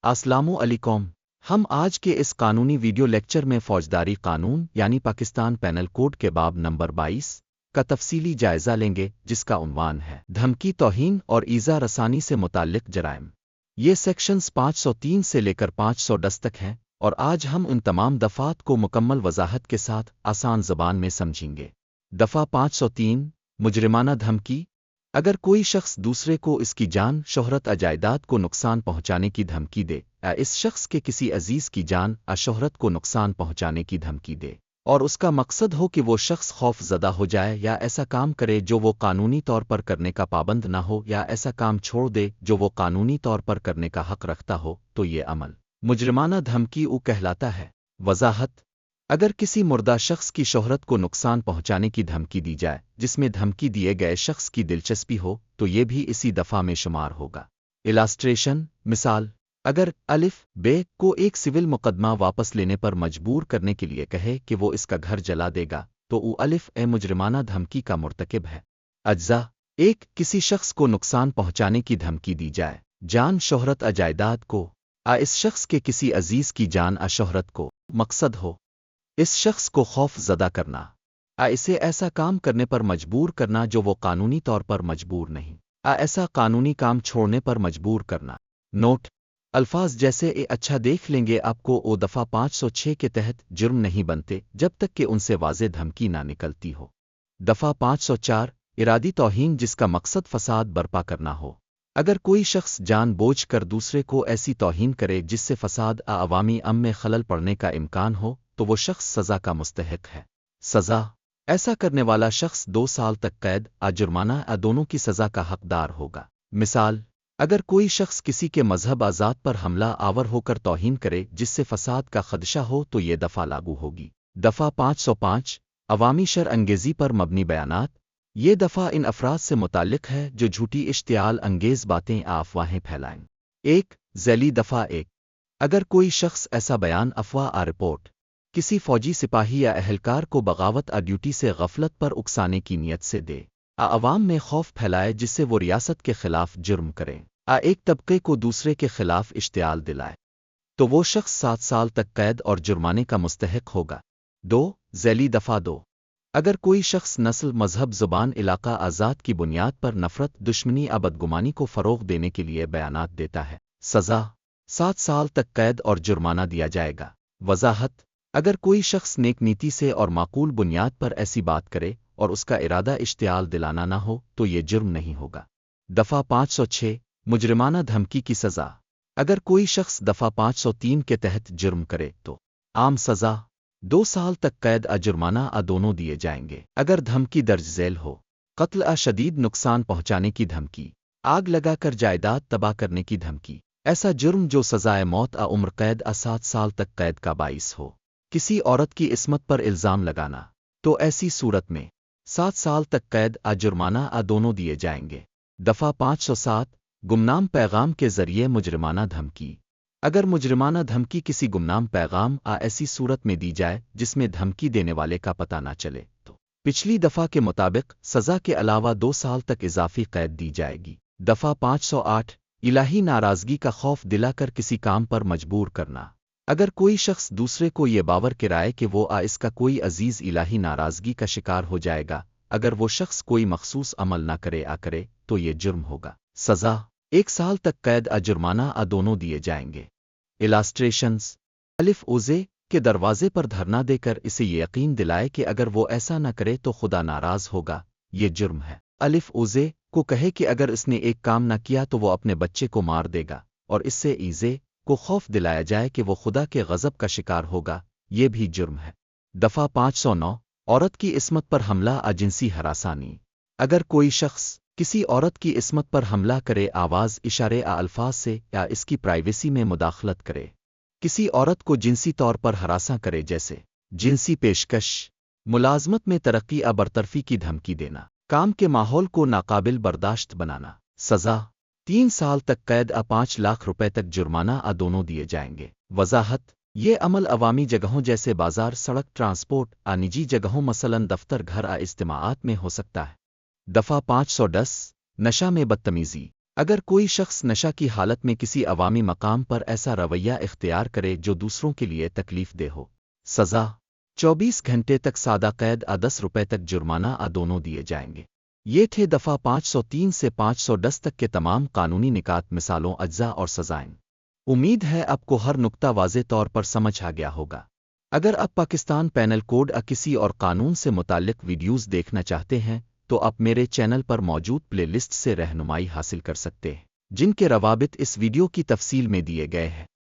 अस्सलामु अलैकुम। हम आज के इस कानूनी वीडियो लेक्चर में फौजदारी कानून यानी पाकिस्तान पेनल कोड के बाब नंबर 22 का तफसीली जायजा लेंगे, जिसका उन्वान है धमकी, तौहीन और ईज़ा रसानी से मुताल्लिक जराइम। ये सेक्शंस 503 से लेकर 510 तक हैं और आज हम उन तमाम दफ़ात को मुकम्मल वजाहत के साथ आसान ज़बान में समझेंगे। दफ़ा 503 मुजरिमाना धमकी। अगर कोई शख्स दूसरे को इसकी जान, शोहरत, जायदाद को नुकसान पहुंचाने की धमकी दे, या इस शख्स के किसी अजीज की जान, शोहरत को नुकसान पहुंचाने की धमकी दे और उसका मकसद हो कि वो शख्स खौफ ज़दा हो जाए या ऐसा काम करे जो वो कानूनी तौर पर करने का पाबंद ना हो, या ऐसा काम छोड़ दे जो वो कानूनी तौर पर करने का हक रखता हो, तो ये अमल मुजरिमाना धमकी कहलाता है। वजाहत। अगर किसी मुर्दा शख्स की शोहरत को नुकसान पहुंचाने की धमकी दी जाए जिसमें धमकी दिए गए शख्स की दिलचस्पी हो, तो ये भी इसी दफ़ा में शुमार होगा। इलास्ट्रेशन। मिसाल, अगर अलिफ बे को एक सिविल मुकदमा वापस लेने पर मजबूर करने के लिए कहे कि वो इसका घर जला देगा, तो उ अलिफ ए मुजरिमाना धमकी का मुर्तकिब है। अज्जा। एक, किसी शख्स को नुकसान पहुंचाने की धमकी दी जाए, जान, शोहरत, जायदाद को, इस शख्स के किसी अजीज की जान, शोहरत को मकसद हो इस शख्स को खौफ ज़दा करना, इसे ऐसा काम करने पर मजबूर करना जो वो कानूनी तौर पर मजबूर नहीं, ऐसा कानूनी काम छोड़ने पर मजबूर करना। नोट: अल्फाज जैसे अच्छा देख लेंगे आपको ओ दफ़ा 506 के तहत जुर्म नहीं बनते जब तक कि उनसे वाज़े धमकी ना निकलती हो। दफ़ा 504 इरादी तौहीन, जिसका मकसद फसाद बर्पा करना हो। अगर कोई शख्स जानबूझ कर दूसरे को ऐसी तौहीन करे जिससे फसाद अवामी अमन में खलल पड़ने का इम्कान हो, तो वो शख्स सज़ा का मुस्तहिक है। सज़ा: ऐसा करने वाला शख्स 2 साल तक कैद, जुर्माना, दोनों की सज़ा का हकदार होगा। मिसाल, अगर कोई शख्स किसी के मजहब आज़ाद पर हमला आवर होकर तौहीन करे जिससे फसाद का खदशा हो, तो ये दफ़ा लागू होगी। दफ़ा 505 अवामी शर अंगेज़ी पर मबनी बयानात। ये दफ़ा इन अफराद से मुताल्लिक है जो झूठी इश्तियाल अंगेज़ बातें, अफवाहें फैलाएं। एक ज़ैली दफ़ा 1, अगर कोई शख्स ऐसा बयान, अफवाह, रिपोर्ट किसी फौजी, सिपाही या अहलकार को बगावत, ड्यूटी से गफलत पर उकसाने की नीयत से दे, अवाम में खौफ फैलाए जिससे वो रियासत के खिलाफ जुर्म करें, एक तबके को दूसरे के खिलाफ इश्तियाल दिलाए, तो वो शख्स 7 साल तक कैद और जुर्माने का मुस्तहिक होगा। 2 ज़ैली दफ़ा 2, अगर कोई शख्स नस्ल, मजहब, ज़ुबान, इलाका, आज़ाद की बुनियाद पर नफ़रत, दुश्मनी, बदगुमानी को फ़रोग़ देने के लिए बयानात देता है, सज़ा 7 साल तक कैद और जुर्माना दिया जाएगा। वजाहत। अगर कोई शख्स नेक नीति से और माकूल बुनियाद पर ऐसी बात करे और उसका इरादा इश्तियाल दिलाना ना हो, तो ये जुर्म नहीं होगा। दफ़ा 506 मुजरिमाना धमकी की सज़ा। अगर कोई शख्स दफ़ा 503 के तहत जुर्म करे तो आम सज़ा 2 साल तक कैद, जुर्माना, दोनों दिए जाएंगे। अगर धमकी दर्ज झेल हो, कत्ल, शदीद नुकसान पहुंचाने की धमकी, आग लगाकर जायदाद तबाह करने की धमकी, ऐसा जुर्म जो सज़ाए मौत, उम्र कैद, 7 साल तक कैद का बाइस हो। किसी औरत की इस्मत पर इल्ज़ाम लगाना, तो ऐसी सूरत में 7 साल तक कैद, जुर्माना, दोनों दिए जाएंगे। दफ़ा 507 गुमनाम पैगाम के ज़रिए मुजरिमाना धमकी। अगर मुजरिमाना धमकी किसी गुमनाम पैगाम, ऐसी सूरत में दी जाए जिसमें धमकी देने वाले का पता ना चले, तो पिछली दफ़ा के मुताबिक सज़ा के अलावा 2 साल तक इजाफ़ी कैद दी जाएगी। दफ़ा 508 इलाही नाराज़गी का खौफ दिलाकर किसी काम पर मजबूर करना। अगर कोई शख्स दूसरे को ये बावर कराए कि वो इसका कोई अजीज इलाही नाराज़गी का शिकार हो जाएगा, अगर वो शख्स कोई मखसूस अमल ना करे, तो ये जुर्म होगा। सज़ा 1 साल तक कैद, जुर्माना, दोनों दिए जाएंगे। इलास्ट्रेशंस। अलिफ ओज़े के दरवाजे पर धरना देकर इसे ये यकीन दिलाए कि अगर वो ऐसा न करे तो खुदा नाराज़ होगा, ये जुर्म है। अलिफ ओज़े को कहे कि अगर इसने एक काम न किया तो वो अपने बच्चे को मार देगा, और इससे ईज़े को खौफ दिलाया जाए कि वो खुदा के गज़ब का शिकार होगा, ये भी जुर्म है। दफ़ा 509 औरत की इस्मत पर हमला, जिनसी हरासानी। अगर कोई शख्स किसी औरत की इस्मत पर हमला करे, आवाज़, इशारे, अल्फाज से या इसकी प्राइवेसी में मुदाखलत करे, किसी औरत को जिनसी तौर पर हरासा करे, जैसे जिनसी पेशकश, मुलाजमत में तरक्की, बरतरफी की धमकी देना, काम के माहौल को नाकाबिल बर्दाश्त बनाना, सज़ा 3 साल तक कैद, 5 लाख रुपए तक जुर्माना, दोनों दिए जाएंगे। वजाहत। ये अमल अवामी जगहों जैसे बाजार, सड़क, ट्रांसपोर्ट, निजी जगहों मसलन दफ्तर, घर, इज्तिमाआत में हो सकता है। दफ़ा 510 नशा में बदतमीज़ी। اگر کوئی شخص نشہ کی حالت میں کسی عوامی مقام پر ایسا رویہ اختیار کرے جو دوسروں کے لیے تکلیف دہ ہو، سزا 24 گھنٹے تک سادہ قید ₹10 تک جرمانہ دونوں دیے جائیں گے۔ یہ تھے دفعہ 503 سے 510 تک کے تمام قانونی نکات، مثالوں، اجزاء اور سزائیں۔ امید ہے آپ کو ہر نکتہ واضح طور پر سمجھ آ گیا ہوگا۔ اگر آپ پاکستان پینل کوڈ کسی اور قانون سے متعلق ویڈیوز دیکھنا چاہتے ہیں تو آپ میرے چینل پر موجود پلے لسٹ سے رہنمائی حاصل کر سکتے ہیں، جن کے روابط اس ویڈیو کی تفصیل میں دیے گئے ہیں۔